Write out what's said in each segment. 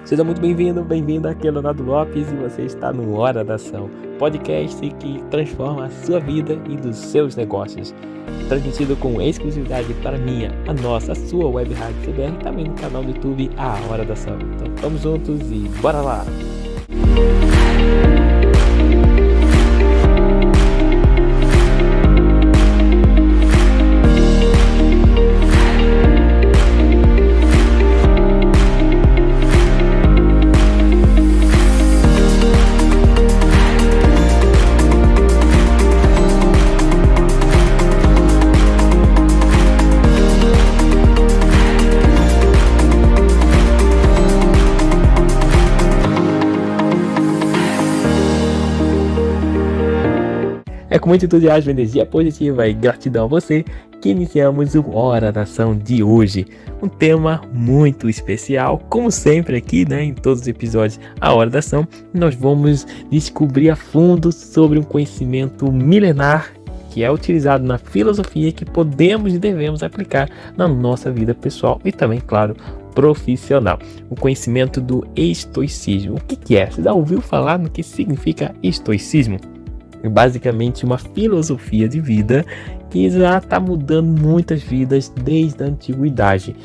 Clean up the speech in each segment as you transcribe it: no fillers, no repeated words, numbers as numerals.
Seja muito bem-vindo, bem-vinda aqui é Leonardo Lopes e você está no Hora da Ação, podcast que transforma a sua vida e dos seus negócios. Transmitido com exclusividade para a nossa, a sua web rádio CBR e também no canal do YouTube A Hora da Ação. Então vamos juntos e bora lá! É com muito entusiasmo, energia positiva e gratidão a você que iniciamos o Hora da Ação de hoje. Um tema muito especial, como sempre aqui, em todos os episódios A Hora da Ação, nós vamos descobrir a fundo sobre um conhecimento milenar que é utilizado na filosofia que podemos e devemos aplicar na nossa vida pessoal e também, claro, profissional. O conhecimento do estoicismo. O que é? Você já ouviu falar no que significa estoicismo? É basicamente uma filosofia de vida que já está mudando muitas vidas desde a antiguidade.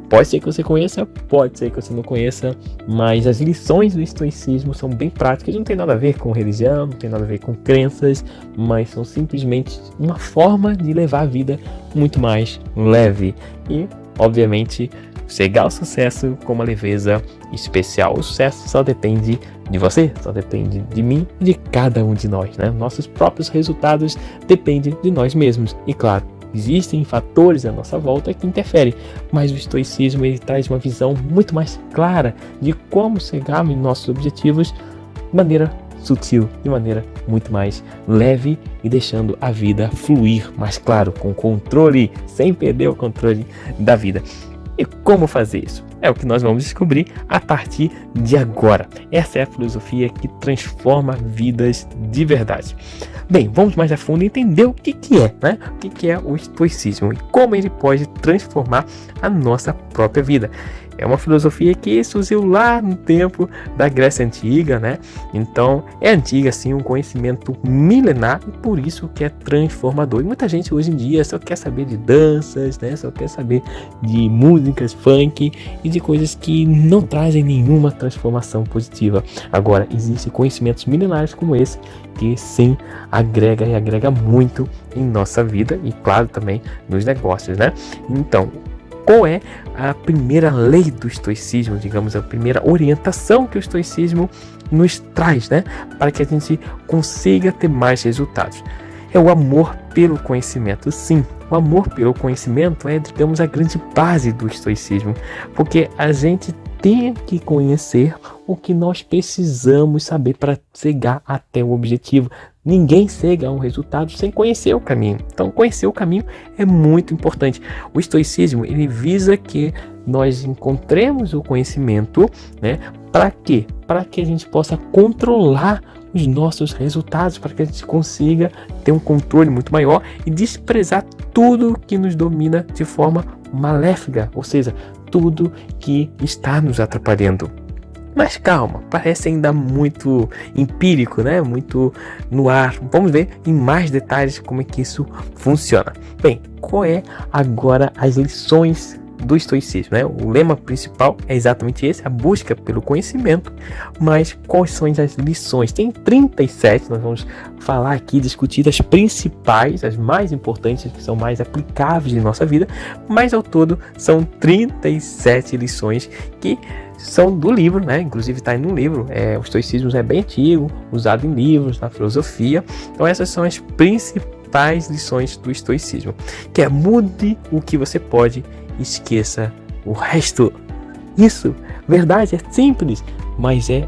Pode ser que você conheça, pode ser que você não conheça, mas as lições do estoicismo são bem práticas, não tem nada a ver com religião, não tem nada a ver com crenças, mas são simplesmente uma forma de levar a vida muito mais leve e, obviamente, chegar ao sucesso com uma leveza especial. O sucesso só depende de você, só depende de mim e de cada um de nós, Nossos próprios resultados dependem de nós mesmos. E claro, existem fatores à nossa volta que interferem, mas o estoicismo ele traz uma visão muito mais clara de como chegar aos nossos objetivos de maneira sutil, de maneira muito mais leve e deixando a vida fluir, mas claro, com controle, sem perder o controle da vida. E como fazer isso? É o que nós vamos descobrir a partir de agora. Essa é a filosofia que transforma vidas de verdade. Bem, vamos mais a fundo entender o que é, O que é o estoicismo e como ele pode transformar a nossa própria vida. É uma filosofia que surgiu lá no tempo da Grécia Antiga, Então, é antiga, sim, um conhecimento milenar e por isso que é transformador. E muita gente hoje em dia só quer saber de danças, Só quer saber de músicas, funk e de coisas que não trazem nenhuma transformação positiva. Agora, existem conhecimentos milenares como esse que sim agrega e agrega muito em nossa vida e, claro, também nos negócios, Então, qual é a primeira lei do estoicismo, digamos, a primeira orientação que o estoicismo nos traz, para que a gente consiga ter mais resultados? É o amor pelo conhecimento. Sim, o amor pelo conhecimento é, digamos, a grande base do estoicismo, porque a gente tem que conhecer o que nós precisamos saber para chegar até o objetivo. Ninguém chega a um resultado sem conhecer o caminho. Então, conhecer o caminho é muito importante. O estoicismo, ele visa que nós encontremos o conhecimento, Para quê? Para que a gente possa controlar os nossos resultados, para que a gente consiga ter um controle muito maior e desprezar tudo que nos domina de forma maléfica, ou seja, tudo que está nos atrapalhando. Mas calma, parece ainda muito empírico, Muito no ar. Vamos ver em mais detalhes como é que isso funciona. Bem, qual é agora as lições do estoicismo, O lema principal é exatamente esse, a busca pelo conhecimento, mas quais são as lições? Tem 37, nós vamos falar aqui, discutir as principais, as mais importantes, que são mais aplicáveis em nossa vida, mas ao todo são 37 lições que são do livro, Inclusive está aí no livro, o estoicismo é bem antigo, usado em livros, na filosofia, então essas são as principais lições do estoicismo, que é mude o que você pode, esqueça o resto. Isso, verdade, é simples, mas é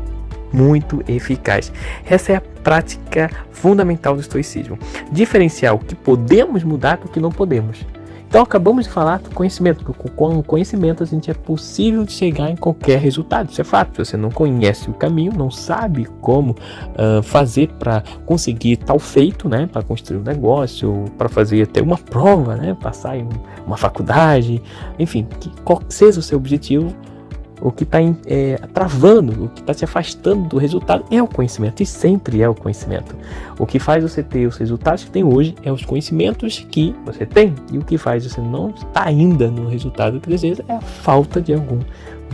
muito eficaz. Essa é a prática fundamental do estoicismo. Diferenciar o que podemos mudar do que não podemos. Então, acabamos de falar do conhecimento, porque com o conhecimento a gente é possível de chegar em qualquer resultado. Isso é fato. Se você não conhece o caminho, não sabe como fazer para conseguir tal feito, para construir um negócio, para fazer até uma prova, passar em uma faculdade, enfim, qual seja o seu objetivo, o que está travando, o que está te afastando do resultado é o conhecimento, e sempre é o conhecimento. O que faz você ter os resultados que tem hoje é os conhecimentos que você tem, e o que faz você não estar ainda no resultado que deseja é a falta de algum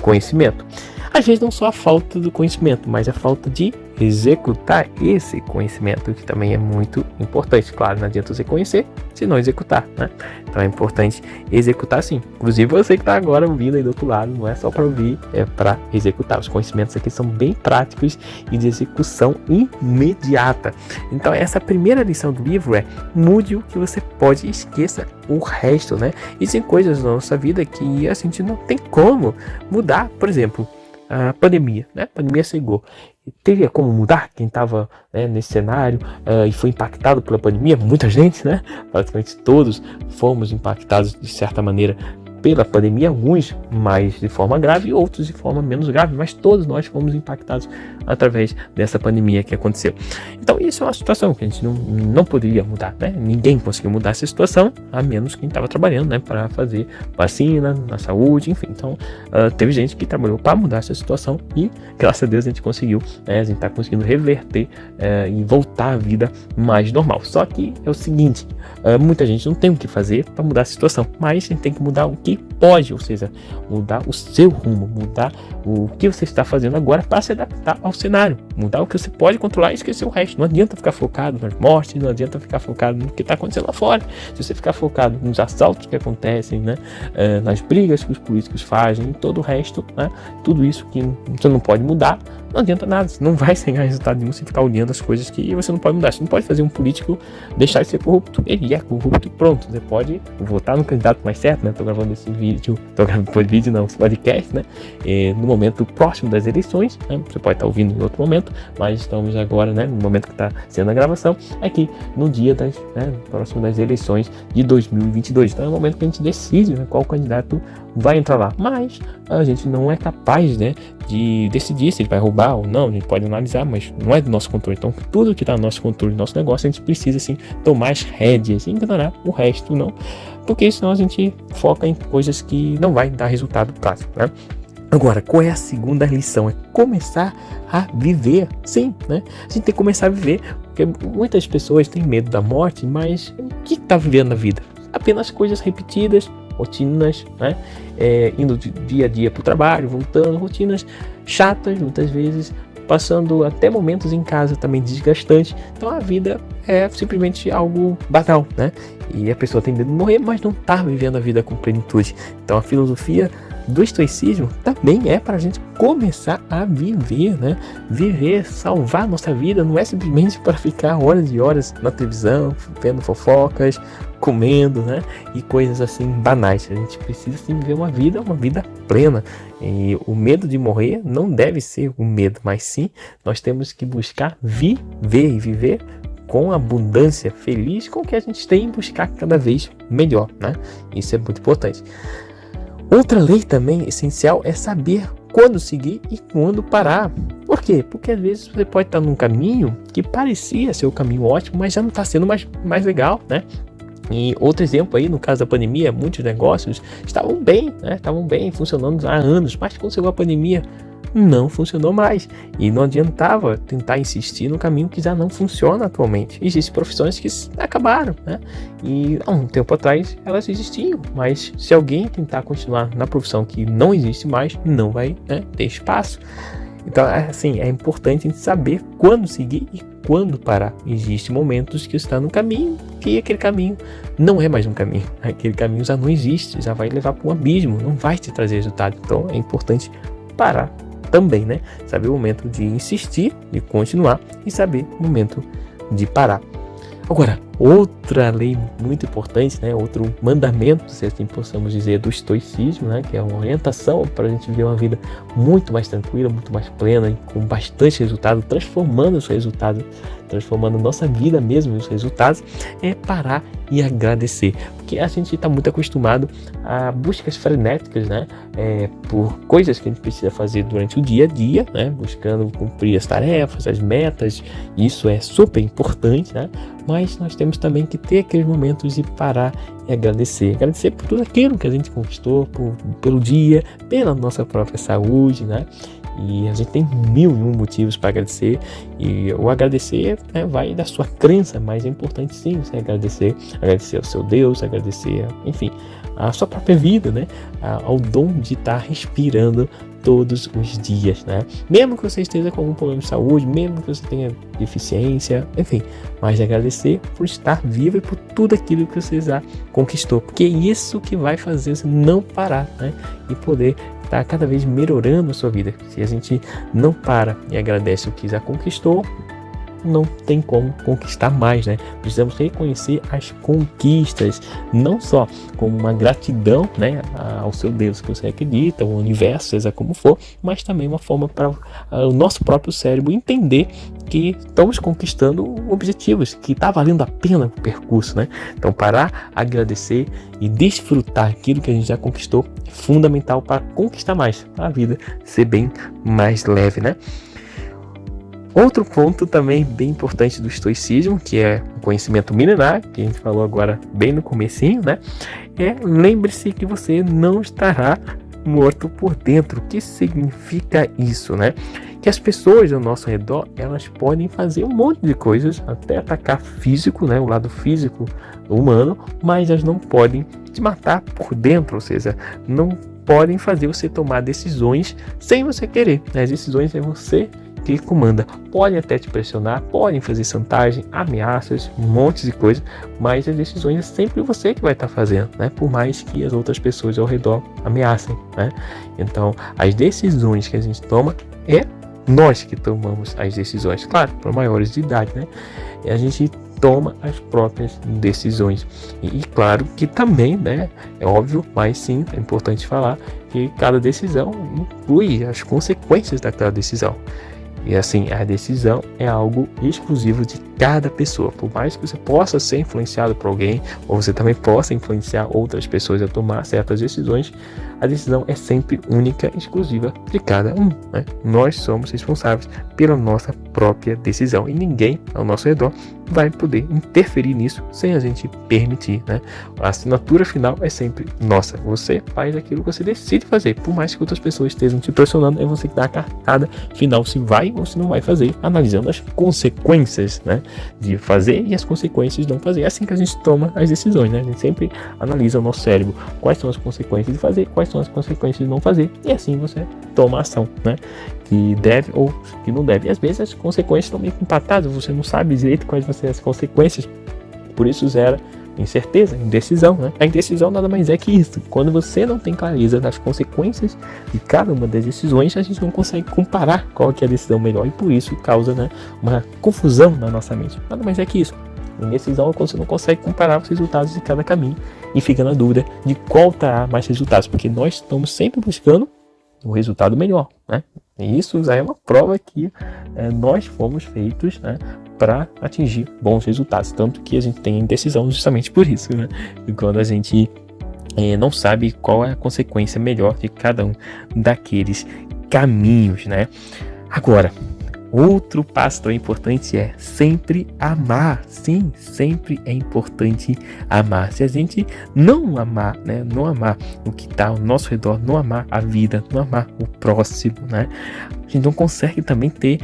conhecimento. Às vezes não só a falta do conhecimento, mas a falta de executar esse conhecimento, que também é muito importante. Claro, não adianta você conhecer se não executar, né? Então é importante executar sim. Inclusive você que está agora ouvindo aí do outro lado, não é só para ouvir, é para executar. Os conhecimentos aqui são bem práticos e de execução imediata. Então essa primeira lição do livro é: mude o que você pode e esqueça o resto, né? Existem coisas na nossa vida que a gente não tem como mudar. Por exemplo, a pandemia, né? A pandemia chegou. Teria como mudar quem estava, né, nesse cenário e foi impactado pela pandemia? Muita gente, né? Praticamente todos fomos impactados de certa maneira pela pandemia, alguns mais de forma grave, outros de forma menos grave, mas todos nós fomos impactados através dessa pandemia que aconteceu. Então isso é uma situação que a gente não poderia mudar, né? Ninguém conseguiu mudar essa situação, a menos quem estava trabalhando, né, para fazer vacina, na saúde, enfim. Então teve gente que trabalhou para mudar essa situação e graças a Deus a gente conseguiu, né? A gente está conseguindo reverter e voltar à vida mais normal. Só que é o seguinte, muita gente não tem o que fazer para mudar a situação, mas a gente tem que mudar o que pode, ou seja, mudar o seu rumo, mudar o que você está fazendo agora para se adaptar ao cenário, mudar o que você pode controlar e esquecer o resto. Não adianta ficar focado nas mortes, não adianta ficar focado no que está acontecendo lá fora. Se você ficar focado nos assaltos que acontecem, né, nas brigas que os políticos fazem, em todo o resto, né, tudo isso que você não pode mudar, não adianta nada, você não vai chegar a resultado nenhum se ficar olhando as coisas que você não pode mudar. Você não pode fazer um político deixar de ser corrupto, ele é corrupto e pronto. Você pode votar no candidato mais certo, né? Tô gravando esse vídeo, esse podcast, né? No momento próximo das eleições, né? Você pode estar ouvindo em outro momento, mas estamos agora, né, no momento que está sendo a gravação, aqui no dia próximo das eleições de 2022. Então é o momento que a gente decide, né, qual candidato vai entrar lá. Mas a gente não é capaz, né, de decidir se ele vai roubar ou não. A gente pode analisar, mas não é do nosso controle. Então tudo que está no nosso controle, no nosso negócio, a gente precisa assim tomar as rédeas e ignorar o resto não, porque senão a gente foca em coisas que não vai dar resultado prático, né? Agora, qual é a segunda lição? É começar a viver. Sim, né? A gente tem que começar a viver, porque muitas pessoas têm medo da morte, mas o que está vivendo na vida? Apenas coisas repetidas, rotinas, né? Indo de dia a dia para o trabalho, voltando, rotinas chatas muitas vezes, passando até momentos em casa também desgastantes. Então a vida é simplesmente algo banal, né? E a pessoa tem medo de morrer, mas não está vivendo a vida com plenitude. Então a filosofia do estoicismo também é para a gente começar a viver, né? Viver, salvar nossa vida, não é simplesmente para ficar horas e horas na televisão, vendo fofocas, comendo, né? E coisas assim banais. A gente precisa sim viver uma vida plena. E o medo de morrer não deve ser um medo, mas sim nós temos que buscar viver e viver com abundância, feliz com o que a gente tem e buscar cada vez melhor, né? Isso é muito importante. Outra lei também essencial é saber quando seguir e quando parar. Por quê? Porque às vezes você pode estar num caminho que parecia ser o caminho ótimo, mas já não está sendo mais legal, né? E outro exemplo aí, no caso da pandemia, muitos negócios estavam bem, né? Estavam bem, funcionando há anos, mas quando chegou a pandemia, não funcionou mais. E não adiantava tentar insistir no caminho que já não funciona atualmente. Existem profissões que acabaram, né? E há um tempo atrás elas existiam, mas se alguém tentar continuar na profissão que não existe mais, não vai, né, ter espaço. Então, assim, é importante a gente saber quando seguir e quando parar. Existem momentos que está no caminho, que aquele caminho não é mais um caminho. Aquele caminho já não existe, já vai levar para um abismo, não vai te trazer resultado. Então, é importante parar também, né? Saber o momento de insistir e continuar e saber o momento de parar. Agora, outra lei muito importante, né? Outro mandamento, se assim possamos dizer, do estoicismo, né? Que é uma orientação para a gente viver uma vida muito mais tranquila, muito mais plena e com bastante resultado, transformando os resultados, transformando nossa vida mesmo, os resultados, é parar e agradecer. porque a gente está muito acostumado a buscas frenéticas, né? Por coisas que a gente precisa fazer durante o dia a dia, né? Buscando cumprir as tarefas, as metas, isso é super importante, né? Mas nós temos também que ter aqueles momentos de parar e agradecer por tudo aquilo que a gente conquistou, pelo dia, pela nossa própria saúde, né? E a gente tem 1001 motivos para agradecer, e o agradecer, né, vai da sua crença, mas é importante sim você agradecer ao seu Deus, agradecer, enfim, a sua própria vida, né, ao dom de estar respirando todos os dias, né? Mesmo que você esteja com algum problema de saúde, mesmo que você tenha deficiência, enfim, mas agradecer por estar vivo e por tudo aquilo que você já conquistou, porque é isso que vai fazer você não parar, né? E poder estar cada vez melhorando a sua vida. Se a gente não para e agradece o que já conquistou, não tem como conquistar mais, né? Precisamos reconhecer as conquistas, não só como uma gratidão, né, ao seu Deus que você acredita, o universo, seja como for, mas também uma forma para o nosso próprio cérebro entender que estamos conquistando objetivos, que está valendo a pena o percurso, né? Então, parar, agradecer e desfrutar aquilo que a gente já conquistou é fundamental para conquistar mais, para a vida ser bem mais leve, né? Outro ponto também bem importante do estoicismo, que é o conhecimento milenar, que a gente falou agora bem no comecinho, né? Lembre-se que você não estará morto por dentro. O que significa isso, né? Que as pessoas ao nosso redor, elas podem fazer um monte de coisas, até atacar físico, né? O lado físico humano, mas elas não podem te matar por dentro, ou seja, não podem fazer você tomar decisões sem você querer, né? As decisões é você que comanda. Podem até te pressionar, podem fazer chantagem, ameaças, um monte de coisa, mas as decisões é sempre você que vai estar fazendo, né? Por mais que as outras pessoas ao redor ameacem, né? Então, as decisões que a gente toma é nós que tomamos as decisões, claro, para maiores de idade, né? E a gente toma as próprias decisões. E claro que também, né, é óbvio, mas sim, é importante falar que cada decisão inclui as consequências daquela decisão. E assim, a decisão é algo exclusivo de cada pessoa. Por mais que você possa ser influenciado por alguém, ou você também possa influenciar outras pessoas a tomar certas decisões, a decisão é sempre única e exclusiva de cada um, né? Nós somos responsáveis pela nossa própria decisão e ninguém ao nosso redor vai poder interferir nisso sem a gente permitir, né? A assinatura final é sempre nossa. Você faz aquilo que você decide fazer, por mais que outras pessoas estejam te pressionando, é você que dá a cartada final se vai ou se não vai fazer, analisando as consequências, né, de fazer e as consequências de não fazer. É assim que a gente toma as decisões, né? A gente sempre analisa o nosso cérebro, quais são as consequências de fazer, quais são as consequências de não fazer, e assim você toma a ação, né, que deve ou que não deve. E às vezes as consequências estão meio empatadas, você não sabe direito quais vão ser as consequências, por isso gera incerteza, indecisão, né? A indecisão nada mais é que isso. Quando você não tem clareza das consequências de cada uma das decisões, a gente não consegue comparar qual que é a decisão melhor e por isso causa, né, uma confusão na nossa mente. Nada mais é que isso. Indecisão é quando você não consegue comparar os resultados de cada caminho e fica na dúvida de qual terá mais resultados, porque nós estamos sempre buscando o resultado melhor, né? E isso já é uma prova que nós fomos feitos, né, para atingir bons resultados, tanto que a gente tem indecisão justamente por isso, né? E quando a gente não sabe qual é a consequência melhor de cada um daqueles caminhos, né? Agora, outro passo tão importante é sempre amar. Sim, sempre é importante amar. Se a gente não amar, né, não amar o que está ao nosso redor, não amar a vida, não amar o próximo, né, a gente não consegue também ter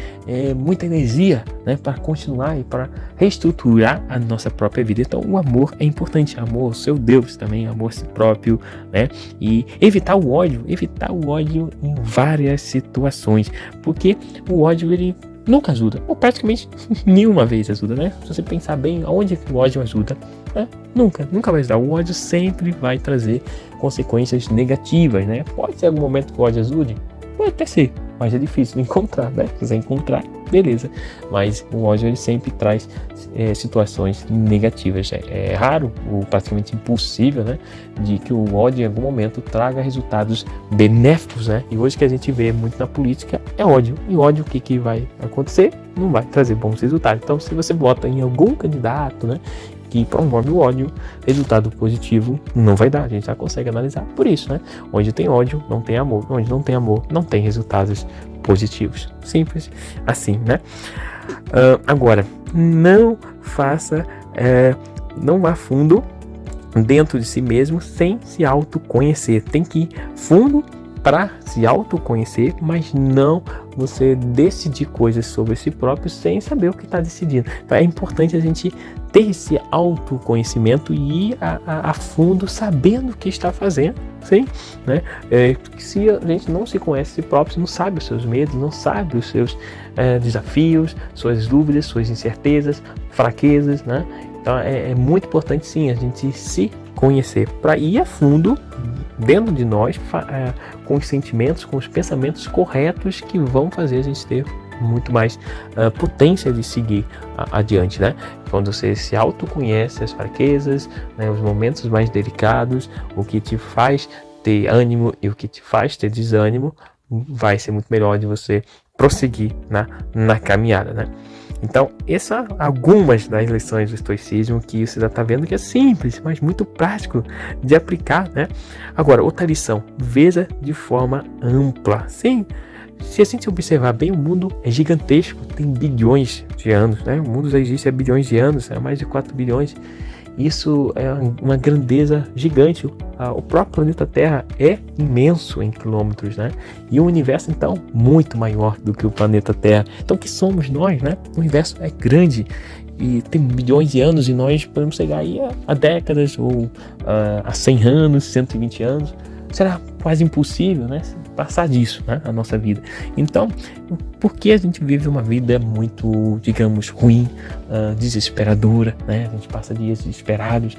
muita energia, né, para continuar e para reestruturar a nossa própria vida. Então, o amor é importante. Amor ao seu Deus também, amor a si próprio, né, e evitar o ódio em várias situações, porque o ódio ele nunca ajuda, ou praticamente nenhuma vez ajuda, né? Se você pensar bem, aonde que o ódio ajuda, né? Nunca vai ajudar. O ódio sempre vai trazer consequências negativas, né? Pode ser algum momento que o ódio ajude? Pode até ser, mas é difícil de encontrar, né? Se você encontrar, beleza. Mas o ódio ele sempre traz situações negativas. É raro, ou praticamente impossível, né, de que o ódio em algum momento traga resultados benéficos, né? E hoje que a gente vê muito na política é ódio. E ódio, o que vai acontecer? Não vai trazer bons resultados. Então, se você vota em algum candidato, né, que promove o ódio, resultado positivo não vai dar. A gente já consegue analisar por isso, né? Onde tem ódio, não tem amor. Onde não tem amor, não tem resultados positivos. Simples assim, né? Agora, não vá fundo dentro de si mesmo sem se autoconhecer. Tem que ir fundo para se autoconhecer, mas não você decidir coisas sobre si próprio sem saber o que está decidindo. Então é importante a gente ter esse autoconhecimento e ir a fundo sabendo o que está fazendo. Sim, né? Se a gente não se conhece a si próprio, não sabe os seus medos, não sabe os seus desafios, suas dúvidas, suas incertezas, fraquezas, né? Então é muito importante sim a gente se conhecer para ir a fundo dentro de nós com os sentimentos, com os pensamentos corretos que vão fazer a gente ter muito mais potência de seguir adiante, né? Quando você se autoconhece as fraquezas, né, os momentos mais delicados, o que te faz ter ânimo e o que te faz ter desânimo, vai ser muito melhor de você prosseguir na caminhada, né? Então, essas algumas das lições do estoicismo que você já está vendo que é simples, mas muito prático de aplicar, né? Agora, outra lição, veja de forma ampla. Sim, se a gente observar bem, o mundo é gigantesco, tem bilhões de anos, né? O mundo já existe há bilhões de anos, há mais de 4 bilhões. Isso é uma grandeza gigante. O próprio planeta Terra é imenso em quilômetros, né? E o universo, então, muito maior do que o planeta Terra. Então, o que somos nós, né? O universo é grande e tem bilhões de anos e nós podemos chegar aí a décadas ou a 100 anos, 120 anos. Será quase impossível, né? Passar disso, né? A nossa vida. Então, por que a gente vive uma vida muito, digamos, ruim, desesperadora, né? A gente passa dias desesperados,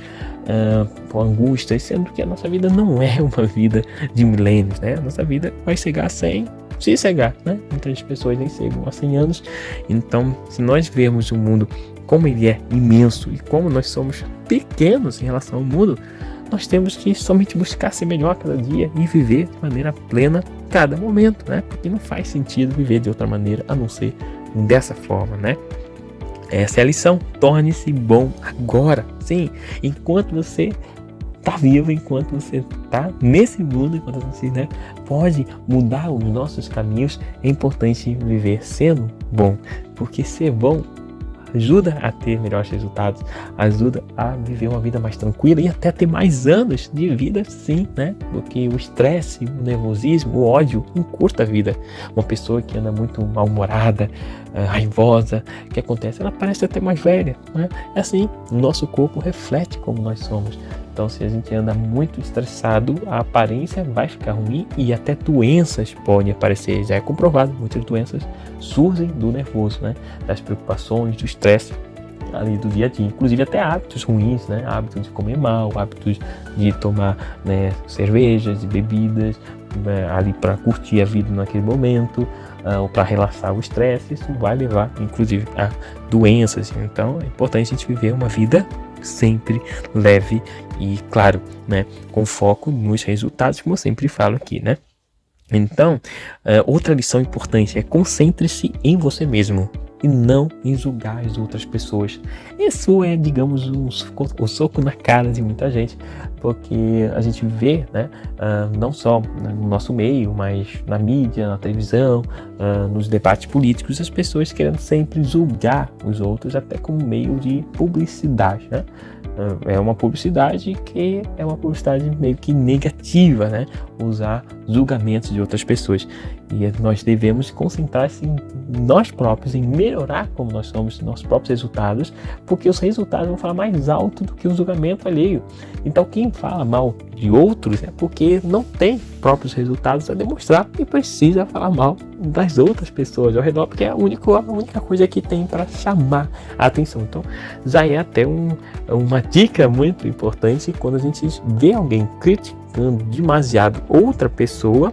com angústia, sendo que a nossa vida não é uma vida de milênios, né? A nossa vida vai chegar a 100, se chegar, né? Muitas pessoas nem chegam a 100 anos. Então, se nós vermos o mundo como ele é imenso e como nós somos pequenos em relação ao mundo, nós temos que somente buscar ser melhor cada dia e viver de maneira plena cada momento, né? Porque não faz sentido viver de outra maneira a não ser dessa forma, né? Essa é a lição. Torne-se bom agora. Sim, enquanto você está vivo, enquanto você está nesse mundo, enquanto você, né, pode mudar os nossos caminhos, é importante viver sendo bom. Porque ser bom ajuda a ter melhores resultados, ajuda a viver uma vida mais tranquila e até ter mais anos de vida, sim, né? Porque o estresse, o nervosismo, o ódio encurta a vida. Uma pessoa que anda muito mal-humorada, raivosa, o que acontece? Ela parece até mais velha, né? É assim, o nosso corpo reflete como nós somos. Então, se a gente anda muito estressado, a aparência vai ficar ruim e até doenças podem aparecer. Já é comprovado, muitas doenças surgem do nervoso, né? Das preocupações, do estresse ali do dia a dia. Inclusive até hábitos ruins, né? Hábitos de comer mal, hábitos de tomar, né, cervejas e bebidas, né, ali para curtir a vida naquele momento, ou para relaxar o estresse. Isso vai levar, inclusive, a doenças. Então, é importante a gente viver uma vida sempre leve e, claro, né, com foco nos resultados, como eu sempre falo aqui, né? Então, outra lição importante é concentre-se em você mesmo e não em julgar as outras pessoas. Isso é, digamos, um soco na cara de muita gente, porque a gente vê, né, não só no nosso meio, mas na mídia, na televisão, nos debates políticos, as pessoas querendo sempre julgar os outros, até como meio de publicidade, né? É uma publicidade que é uma publicidade meio que negativa, né? Usar julgamentos de outras pessoas. E nós devemos concentrar-se em nós próprios, em melhorar como nós somos, nossos próprios resultados, porque os resultados vão falar mais alto do que o julgamento alheio. Então, quem fala mal de outros é porque não tem próprios resultados a demonstrar e precisa falar mal das outras pessoas ao redor, porque é a única coisa que tem para chamar a atenção. Então, já é até uma dica muito importante quando a gente vê alguém criticando demasiado outra pessoa,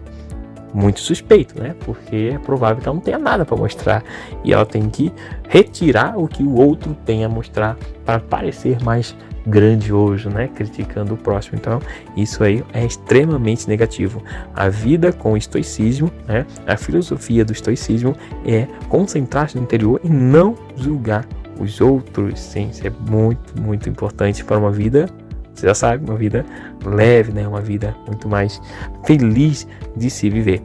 muito suspeito, né? Porque é provável que ela não tenha nada para mostrar e ela tem que retirar o que o outro tem a mostrar para parecer mais grandioso, né? Criticando o próximo. Então, isso aí é extremamente negativo. A vida com o estoicismo, né? A filosofia do estoicismo é concentrar-se no interior e não julgar os outros. Sim, isso é muito, muito importante para uma vida, você já sabe, uma vida leve, né? Uma vida muito mais feliz de se viver.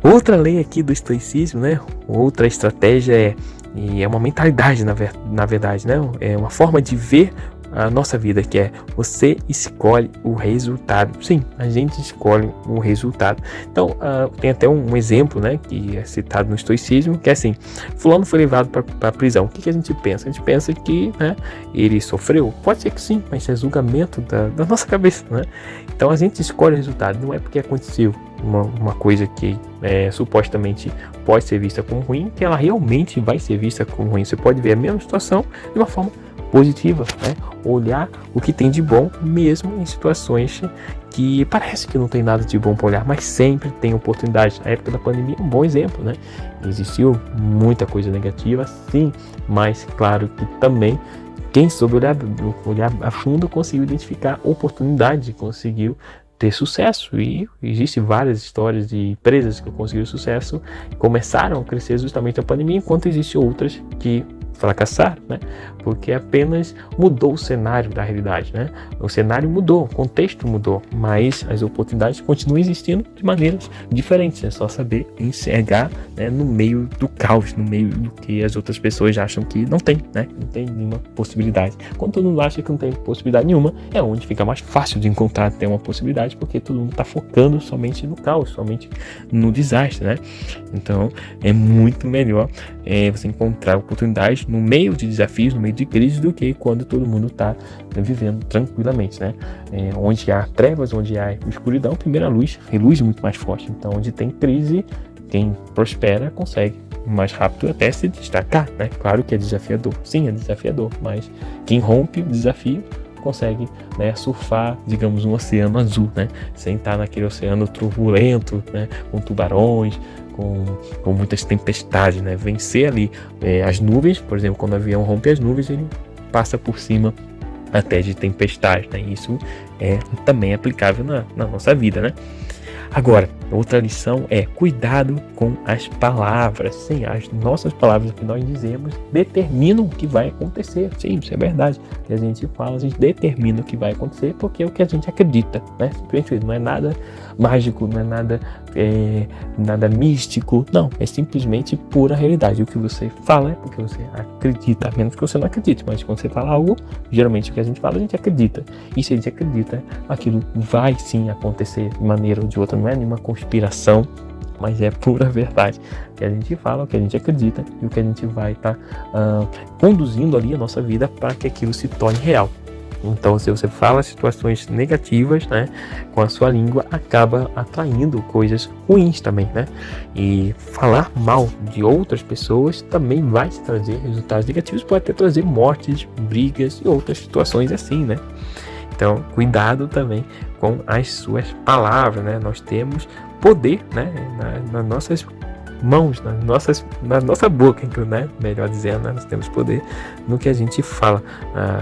Outra lei aqui do estoicismo, né? Outra estratégia é uma mentalidade, na verdade, né? É uma forma de ver a nossa vida, que é você escolhe o resultado. Sim, a gente escolhe o resultado. Então, tem até um exemplo, né, que é citado no estoicismo, que é assim: fulano foi levado para a prisão. O que a gente pensa? A gente pensa que, né, ele sofreu. Pode ser que sim, mas é julgamento da nossa cabeça, né? Então a gente escolhe o resultado. Não é porque aconteceu uma coisa que supostamente pode ser vista como ruim, que ela realmente vai ser vista como ruim. Você pode ver a mesma situação de uma forma positiva, né? Olhar o que tem de bom, mesmo em situações que parece que não tem nada de bom para olhar, mas sempre tem oportunidade. A época da pandemia é um bom exemplo, né? Existiu muita coisa negativa, sim, mas claro que também quem soube olhar a fundo conseguiu identificar oportunidade, conseguiu ter sucesso. E existem várias histórias de empresas que conseguiram sucesso, começaram a crescer justamente na pandemia, enquanto existem outras que fracassaram, né? Porque apenas mudou o cenário da realidade, né? O cenário mudou, o contexto mudou, mas as oportunidades continuam existindo de maneiras diferentes. É só saber enxergar, né, no meio do caos, no meio do que as outras pessoas acham que não tem, né? Não tem nenhuma possibilidade. Quando todo mundo acha que não tem possibilidade nenhuma, é onde fica mais fácil de encontrar ter uma possibilidade, porque todo mundo está focando somente no caos, somente no desastre, né? Então é muito melhor você encontrar oportunidades no meio de desafios, no meio de crises, do que quando todo mundo está vivendo tranquilamente, né? Onde há trevas, onde há escuridão, primeiro a luz, e luz muito mais forte. Então, onde tem crise, quem prospera consegue mais rápido até se destacar, né? Claro que é desafiador, sim, é desafiador, mas quem rompe o desafio consegue, né, surfar, digamos, um oceano azul, né? Sem estar naquele oceano turbulento, né? Com tubarões, com muitas tempestades, né? Vencer ali as nuvens, por exemplo, quando o avião rompe as nuvens, ele passa por cima até de tempestades, né? Isso é também aplicável na nossa vida, né? Agora, outra lição é cuidado com as palavras. Sim, as nossas palavras que nós dizemos determinam o que vai acontecer. Sim, isso é verdade. O que a gente fala, a gente determina o que vai acontecer, porque é o que a gente acredita, né? Simplesmente não é nada mágico, não é nada místico. Não, é simplesmente pura realidade. O que você fala é porque você acredita, a menos que você não acredite. Mas quando você fala algo, geralmente o que a gente fala, a gente acredita. E se a gente acredita, aquilo vai sim acontecer de maneira ou de outra. Não é nenhuma conspiração, mas é pura verdade. O que a gente fala, o que a gente acredita e o que a gente vai estar conduzindo ali a nossa vida para que aquilo se torne real. Então, se você fala situações negativas, né, com a sua língua, acaba atraindo coisas ruins também, né? E falar mal de outras pessoas também vai te trazer resultados negativos, pode até trazer mortes, brigas e outras situações assim, né? Então, cuidado também com as suas palavras, né? Nós temos poder, né, nas nossas mãos, na nossa boca, né? Melhor dizendo, né? Nós temos poder no que a gente fala,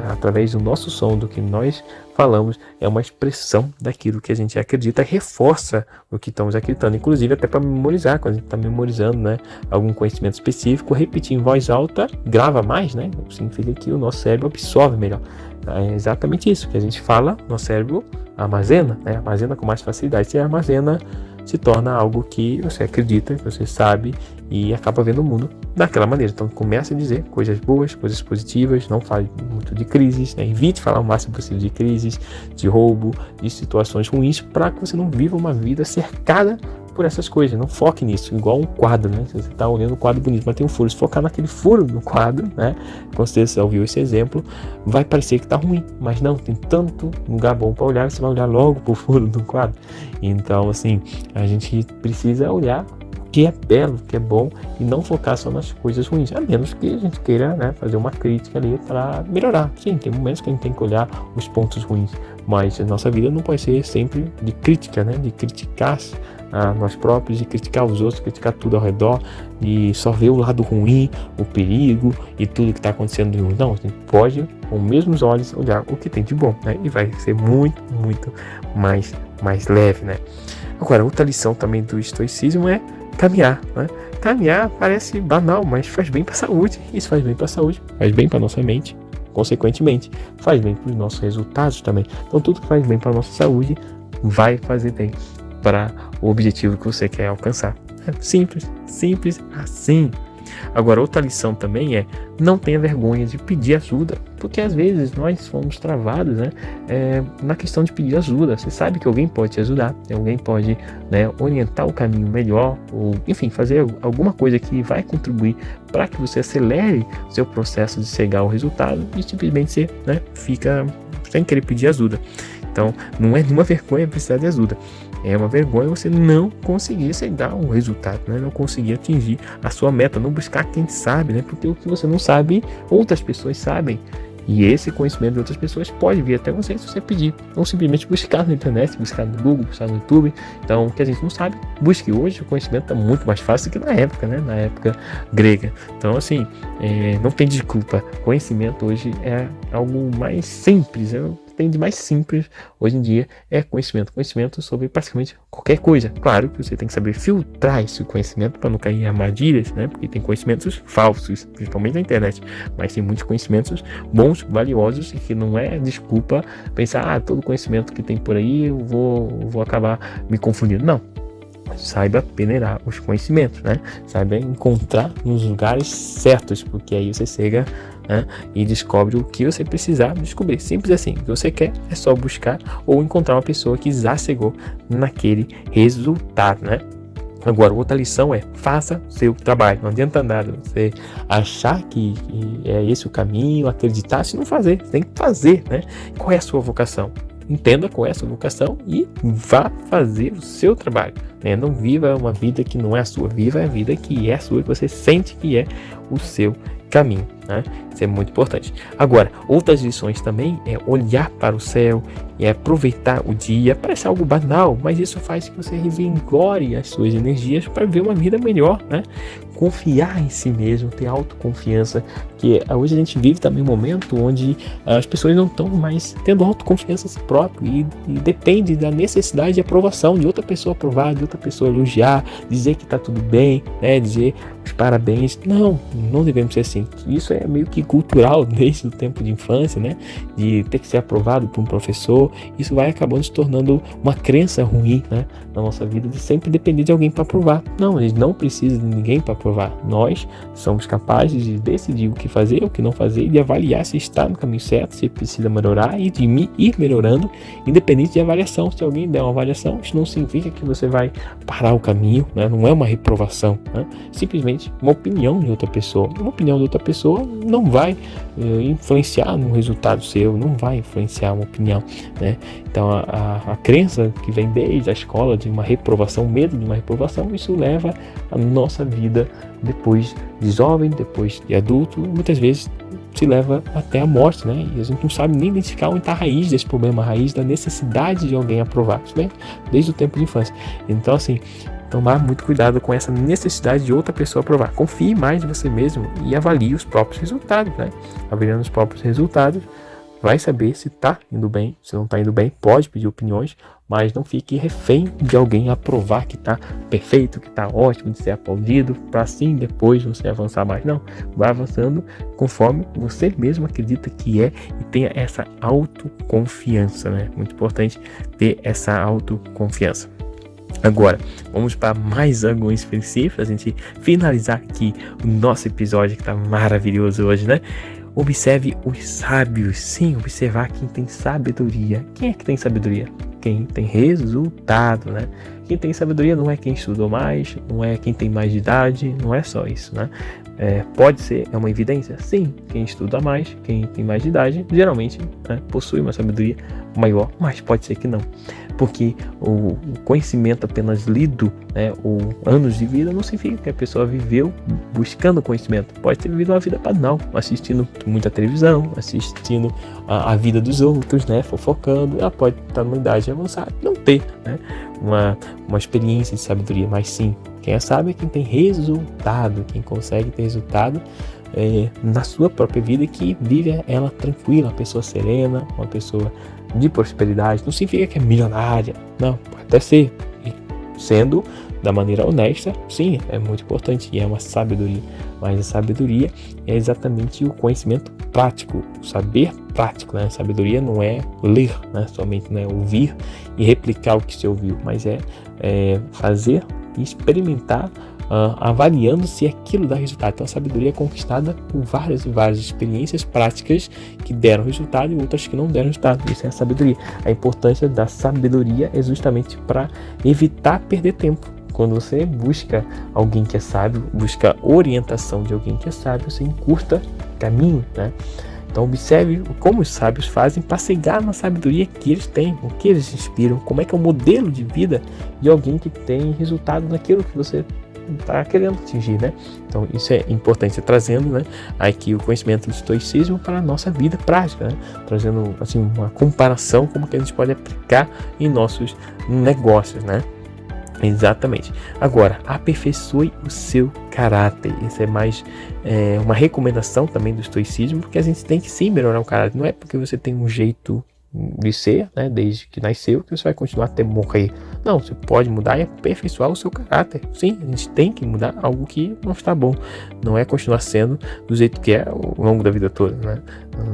através do nosso som, do que nós falamos, é uma expressão daquilo que a gente acredita, reforça o que estamos acreditando, inclusive até para memorizar, quando a gente está memorizando, né, algum conhecimento específico, repetir em voz alta grava mais, né? Significa que o nosso cérebro absorve melhor. É exatamente isso que a gente fala, nosso cérebro armazena, né? Armazena com mais facilidade. Se armazena, se torna algo que você acredita, que você sabe, e acaba vendo o mundo daquela maneira. Então comece a dizer coisas boas, coisas positivas, não fale muito de crises, né? Evite falar o máximo possível de crises, de roubo, de situações ruins, para que você não viva uma vida cercada por essas coisas. Não foque nisso, igual um quadro, né? Se você está olhando um quadro bonito, mas tem um furo, se focar naquele furo no quadro, né? Quando você ouviu esse exemplo, vai parecer que está ruim, mas não, tem tanto lugar bom para olhar, você vai olhar logo para o furo do quadro. Então, assim, a gente precisa olhar o que é belo, o que é bom, e não focar só nas coisas ruins, a menos que a gente queira, né, fazer uma crítica ali para melhorar. Sim, tem momentos que a gente tem que olhar os pontos ruins, mas a nossa vida não pode ser sempre de crítica, né, de criticar a nós próprios, de criticar os outros, criticar tudo ao redor, e só ver o lado ruim, o perigo e tudo que está acontecendo de ruim. Não, a gente pode, com os mesmos olhos, olhar o que tem de bom, né? E vai ser muito, muito mais leve, né? Agora, outra lição também do estoicismo é caminhar, né? Caminhar parece banal, mas faz bem para a saúde. Isso faz bem para a saúde, faz bem para nossa mente, consequentemente, faz bem para os nossos resultados também. Então, tudo que faz bem para a nossa saúde vai fazer bem para o objetivo que você quer alcançar. É simples, simples assim. Agora, outra lição também é: não tenha vergonha de pedir ajuda, porque às vezes nós fomos travados, né, na questão de pedir ajuda. Você sabe que alguém pode te ajudar, alguém pode, né, orientar o caminho melhor, ou enfim, fazer alguma coisa que vai contribuir para que você acelere o seu processo de chegar ao resultado, e simplesmente você, né, fica sem querer pedir ajuda. Então, não é nenhuma vergonha precisar de ajuda. É uma vergonha você não conseguir chegar ao resultado, né? Não conseguir atingir a sua meta, não buscar quem sabe, né? Porque o que você não sabe, outras pessoas sabem. E esse conhecimento de outras pessoas pode vir até você se você pedir. Ou simplesmente buscar na internet, buscar no Google, buscar no YouTube. Então, o que a gente não sabe, busque hoje. O conhecimento está muito mais fácil que na época, né? Na época grega. Então, assim, não tem desculpa. Conhecimento hoje é algo mais simples, tem de mais simples hoje em dia é conhecimento sobre praticamente qualquer coisa. Claro que você tem que saber filtrar esse conhecimento para não cair em armadilhas, né? Porque tem conhecimentos falsos, principalmente na internet, mas tem muitos conhecimentos bons, valiosos, e que não é desculpa pensar, todo conhecimento que tem por aí eu vou acabar me confundindo. Não. Saiba peneirar os conhecimentos, né? Saiba encontrar nos lugares certos, porque aí você chega, né, e descobre o que você precisar descobrir. Simples assim. O que você quer é só buscar ou encontrar uma pessoa que já chegou naquele resultado, né? Agora, outra lição é: faça seu trabalho. Não adianta nada você achar que é esse o caminho, acreditar, se não fazer. Você tem que fazer, né? Qual é a sua vocação? Entenda qual é a sua vocação e vá fazer o seu trabalho, né? Não viva uma vida que não é a sua, viva a vida que é a sua, que você sente que é o seu caminho, né? Isso é muito importante. Agora, outras lições também é olhar para o céu e aproveitar o dia. Parece algo banal, mas isso faz que você revigore as suas energias para viver uma vida melhor, né? Confiar em si mesmo, ter autoconfiança, que hoje a gente vive também um momento onde as pessoas não estão mais tendo autoconfiança em si próprio e depende da necessidade de aprovação, de outra pessoa aprovar, de outra pessoa elogiar, dizer que está tudo bem, né? Dizer os parabéns. Não devemos ser assim. Isso é meio que cultural desde o tempo de infância, né? De ter que ser aprovado por um professor. Isso vai acabando se tornando uma crença ruim, né, na nossa vida, de sempre depender de alguém para aprovar. Não, a gente não precisa de ninguém para aprovar. Nós somos capazes de decidir o que fazer, o que não fazer, e de avaliar se está no caminho certo, se precisa melhorar, e de ir melhorando, independente de avaliação. Se alguém der uma avaliação, isso não significa que você vai parar o caminho, né? Não é uma reprovação, né? Simplesmente uma opinião de outra pessoa. Uma opinião de outra pessoa não vai influenciar no resultado seu, não vai influenciar uma opinião, né? Então a crença que vem desde a escola de uma reprovação, medo de uma reprovação, isso leva a nossa vida depois de jovem, depois de adulto, muitas vezes se leva até a morte, né? E a gente não sabe nem identificar onde está a raiz desse problema, a raiz da necessidade de alguém aprovar, isso vem desde o tempo de infância. Então, assim, tomar muito cuidado com essa necessidade de outra pessoa aprovar. Confie mais em você mesmo e avalie os próprios resultados, né? Avaliando os próprios resultados, vai saber se está indo bem. Se não está indo bem, pode pedir opiniões, mas não fique refém de alguém aprovar que está perfeito, que está ótimo, de ser aplaudido, para assim depois você avançar mais. Não, vai avançando conforme você mesmo acredita que é, e tenha essa autoconfiança, né? Muito importante ter essa autoconfiança. Agora, vamos para mais alguns princípios, a gente finalizar aqui o nosso episódio, que está maravilhoso hoje, né? Observe os sábios. Sim, observar quem tem sabedoria. Quem é que tem sabedoria? Quem tem resultado, né? Quem tem sabedoria não é quem estudou mais, não é quem tem mais de idade, não é só isso, né? Pode ser, é uma evidência? Sim, quem estuda mais, quem tem mais de idade, geralmente, né, possui uma sabedoria maior, mas pode ser que não. Porque o conhecimento apenas lido, né, ou anos de vida, não significa que a pessoa viveu buscando conhecimento. Pode ter vivido uma vida banal, assistindo muita televisão, assistindo a vida dos outros, né, fofocando. Ela pode estar numa idade avançada, não ter, né, uma experiência de sabedoria, mas sim, quem é sábio é quem tem resultado, quem consegue ter resultado na sua própria vida, e que vive ela tranquila, uma pessoa serena, uma pessoa de prosperidade. Não significa que é milionária, não, pode até ser, sendo da maneira honesta, sim, é muito importante e é uma sabedoria. Mas a sabedoria é exatamente o conhecimento prático, o saber prático, né? Sabedoria não é ler, né? Somente não é ouvir e replicar o que você ouviu, mas é fazer e experimentar, avaliando se aquilo dá resultado. Então a sabedoria é conquistada por várias e várias experiências práticas que deram resultado e outras que não deram resultado. Isso é a sabedoria. A importância da sabedoria é justamente para evitar perder tempo. Quando você busca alguém que é sábio, busca orientação de alguém que é sábio, você encurta caminho, né? Então observe como os sábios fazem para chegar na sabedoria que eles têm, o que eles inspiram, como é que é o modelo de vida de alguém que tem resultado naquilo que você está querendo atingir, né? Então isso é importante, trazendo, né, aqui o conhecimento do estoicismo para a nossa vida prática, né? Trazendo assim uma comparação como que a gente pode aplicar em nossos negócios, né? Exatamente. Agora, aperfeiçoe o seu caráter. Isso é mais uma recomendação também do estoicismo, porque a gente tem que sim melhorar o caráter. Não é porque você tem um jeito de ser, né, desde que nasceu, que você vai continuar até morrer. Não, você pode mudar e aperfeiçoar o seu caráter. Sim, a gente tem que mudar algo que não está bom. Não é continuar sendo do jeito que é ao longo da vida toda, né?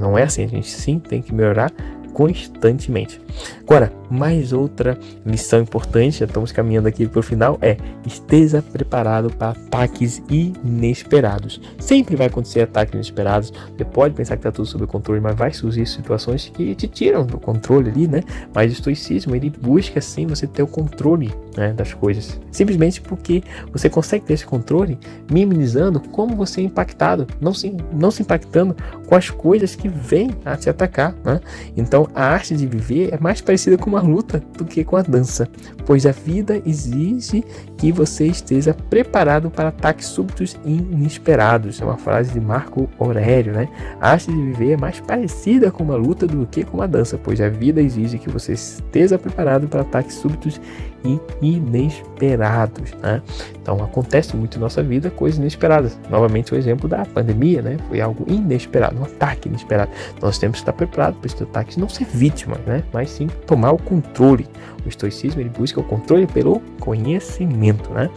Não é assim. A gente sim tem que melhorar constantemente. Agora, mais outra lição importante, já estamos caminhando aqui para o final, esteja preparado para ataques inesperados. Sempre vai acontecer ataques inesperados. Você pode pensar que está tudo sob controle, mas vai surgir situações que te tiram do controle ali, né? Mas o estoicismo, ele busca sim você ter o controle, né, das coisas. Simplesmente porque você consegue ter esse controle minimizando como você é impactado, não se impactando com as coisas que vêm a te atacar, né? Então, a arte de viver é mais parecida com uma luta do que com a dança, pois a vida exige que você esteja preparado para ataques súbitos e inesperados. É uma frase de Marco Aurélio, né? A arte de viver é mais parecida com uma luta do que com uma dança, pois a vida exige que você esteja preparado para ataques súbitos e inesperados, né? Então acontece muito em nossa vida coisas inesperadas. Novamente o exemplo da pandemia, né? Foi algo inesperado, um ataque inesperado. Nós temos que estar preparados para esses ataques, não ser vítima, né? Mas sim tomar o controle. O estoicismo, ele busca o controle pelo conhecimento, né?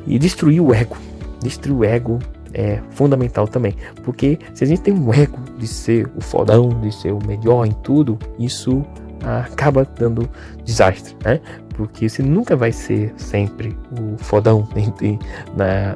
E destruir o ego. Destruir o ego é fundamental também, porque se a gente tem um ego de ser o fodão, de ser o melhor em tudo, isso acaba dando desastre, né? Porque você nunca vai ser sempre o fodão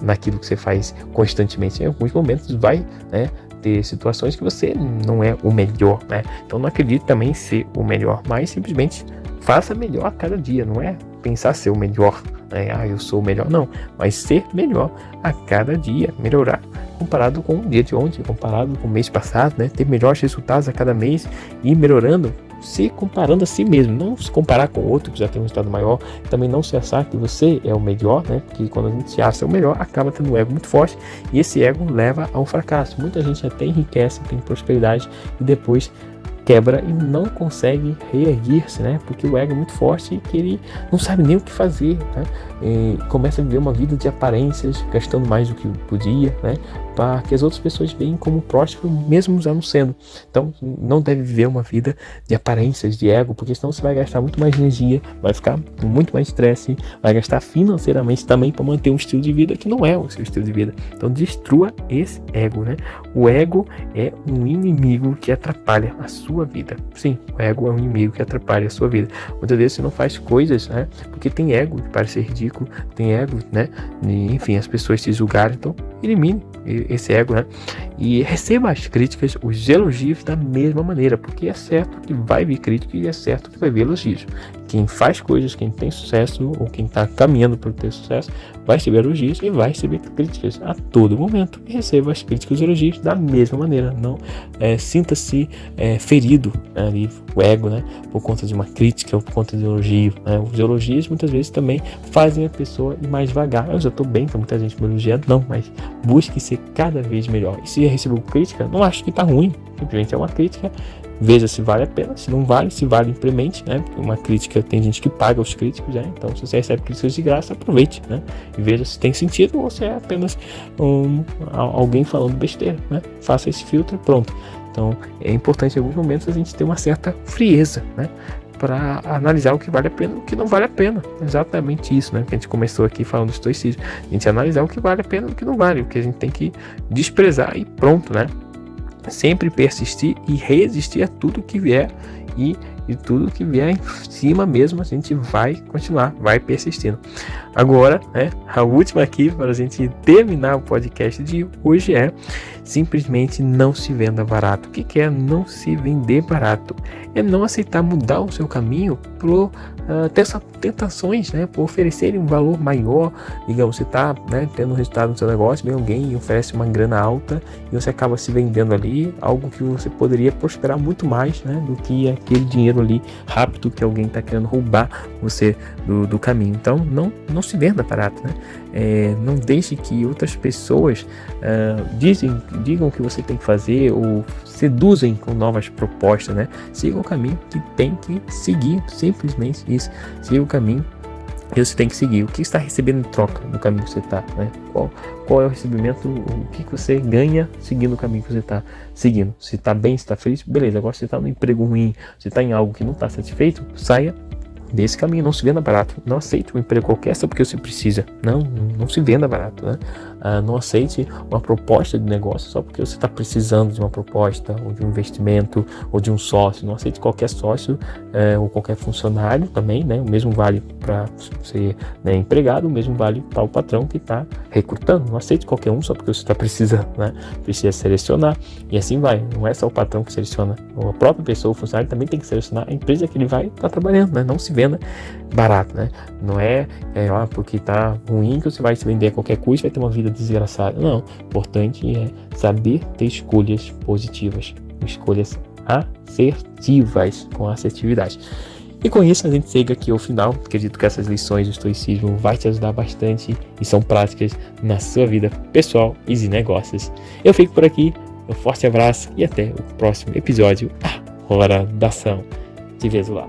naquilo que você faz constantemente. Em alguns momentos vai, né, ter situações que você não é o melhor, né? Então não acredite também em ser o melhor, mas simplesmente faça melhor a cada dia. Não é pensar ser o melhor, né? Eu sou o melhor, não, mas ser melhor a cada dia, melhorar comparado com o dia de ontem, comparado com o mês passado, né? Ter melhores resultados a cada mês e ir melhorando, se comparando a si mesmo, não se comparar com outro que já tem um resultado maior, também não se achar que você é o melhor, né? Porque quando a gente se acha o melhor, acaba tendo um ego muito forte e esse ego leva ao fracasso. Muita gente até enriquece, tem prosperidade e depois quebra e não consegue reerguer-se, né? Porque o ego é muito forte e que ele não sabe nem o que fazer, né? E começa a viver uma vida de aparências, gastando mais do que podia, né? Para que as outras pessoas veem como próspero, mesmo já não sendo. Então, não deve viver uma vida de aparências, de ego, porque senão você vai gastar muito mais energia, vai ficar com muito mais estresse, vai gastar financeiramente também para manter um estilo de vida que não é o seu estilo de vida. Então, destrua esse ego, né? O ego é um inimigo que atrapalha a sua vida. Sim, o ego é um inimigo que atrapalha a sua vida. Muitas vezes você não faz coisas, né? Porque tem ego de parecer ridículo, tem ego, né? E, enfim, as pessoas te julgarem, então elimine esse ego, né? E receba as críticas, os elogios da mesma maneira, porque é certo que vai vir crítica e é certo que vai vir elogios. Quem faz coisas, quem tem sucesso ou quem está caminhando para ter sucesso, vai receber elogios e vai receber críticas a todo momento. E receba as críticas e os elogios da mesma maneira. Não sinta-se ferido, né, ali, o ego, né, por conta de uma crítica ou por conta de elogio, né? Os elogios muitas vezes também fazem a pessoa ir mais devagar. Eu já estou bem, tem muita gente me elogiando, não, mas busque ser cada vez melhor. E se recebeu crítica, não acho que está ruim, simplesmente é uma crítica. Veja se vale a pena, se não vale, se vale, implemente, né? Porque uma crítica, tem gente que paga os críticos, né? Então, se você recebe críticas de graça, aproveite, né? E veja se tem sentido ou se é apenas alguém falando besteira, né? Faça esse filtro e pronto. Então, é importante em alguns momentos a gente ter uma certa frieza, né? para analisar o que vale a pena e o que não vale a pena. Exatamente isso, né? Que a gente começou aqui falando do estoicismo. A gente analisar o que vale a pena e o que não vale, o que a gente tem que desprezar e pronto, né? Sempre persistir e resistir a tudo que vier e tudo que vier em cima mesmo, a gente vai continuar, vai persistindo. Agora, né, a última aqui para a gente terminar o podcast de hoje é simplesmente não se venda barato. O que é não se vender barato? É não aceitar mudar o seu caminho por tentações, né, por oferecerem um valor maior. Digamos, você está, né, tendo um resultado no seu negócio, vem alguém e oferece uma grana alta e você acaba se vendendo ali, algo que você poderia prosperar muito mais, né, do que aquele dinheiro ali rápido que alguém está querendo roubar você do caminho. Então não se venda barato, né? Não deixe que outras pessoas digam o que você tem que fazer ou seduzem com novas propostas, né? Siga o caminho que tem que seguir, simplesmente isso. Siga o caminho que você tem que seguir. O que você está recebendo em troca do caminho que você está, né? Qual é o recebimento, o que você ganha seguindo o caminho que você está seguindo. Se está bem, se está feliz, beleza. Agora se você está no emprego ruim, se está em algo que não está satisfeito, saia desse caminho, não se venda barato. Não aceite um emprego qualquer só porque você precisa. Não se venda barato, né? Não aceite uma proposta de negócio só porque você está precisando de uma proposta, ou de um investimento, ou de um sócio. Não aceite qualquer sócio ou qualquer funcionário também, né? O mesmo vale para ser, né, empregado, o mesmo vale para o patrão que está recrutando. Não aceite qualquer um só porque você está precisando, né? Precisa selecionar e assim vai. Não é só o patrão que seleciona, a própria pessoa, o funcionário também tem que selecionar a empresa que ele vai estar trabalhando, né? Não se venda barato, né? Não é porque tá ruim que você vai se vender a qualquer custo, vai ter uma vida desgraçada. Não, o importante é saber ter escolhas positivas, escolhas assertivas, com assertividade. E com isso a gente chega aqui ao final. Acredito que essas lições do estoicismo vai te ajudar bastante e são práticas na sua vida pessoal e de negócios. Eu fico por aqui, um forte abraço e até o próximo episódio. Hora da ação. Te vejo lá.